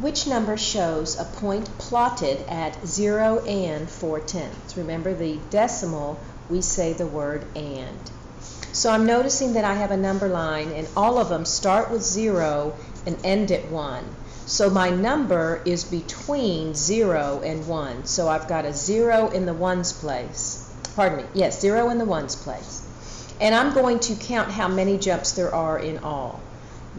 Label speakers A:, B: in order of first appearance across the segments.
A: Which number shows a point plotted at 0 and 4/10? Remember, the decimal, we say the word and. So I'm noticing that I have a number line, and all of them start with 0 and end at 1. So my number is between 0 and 1. So I've got a 0 in the ones place. Pardon me. Yes, 0 in the ones place. And I'm going to count how many jumps there are in all.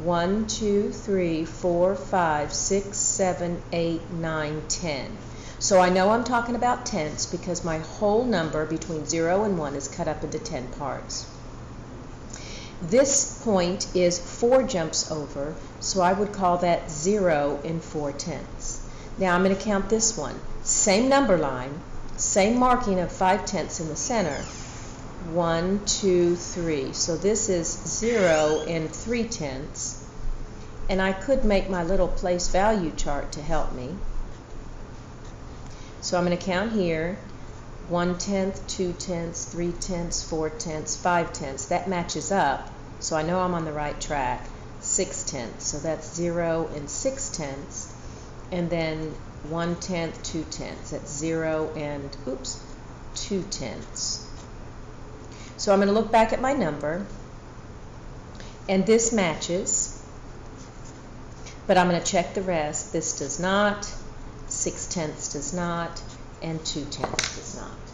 A: 1, 2, 3, 4, 5, 6, 7, 8, 9, 10. So I know I'm talking about tenths because my whole number between 0 and 1 is cut up into 10 parts. This point is 4 jumps over, so I would call that 0 and 4/10. Now I'm going to count this one. Same number line, same marking of 5/10 in the center. 1, 2, 3. So this is 0 and 3/10. And I could make my little place value chart to help me. So I'm going to count here. 1/10, 2/10, 3/10, 4/10, 5/10. That matches up, so I know I'm on the right track. 6/10, so that's 0 and 6/10. And then 1/10, 2/10. That's 0 and 2/10. So I'm going to look back at my number, and this matches, but I'm going to check the rest. This does not, 6/10 does not, and 2/10 does not.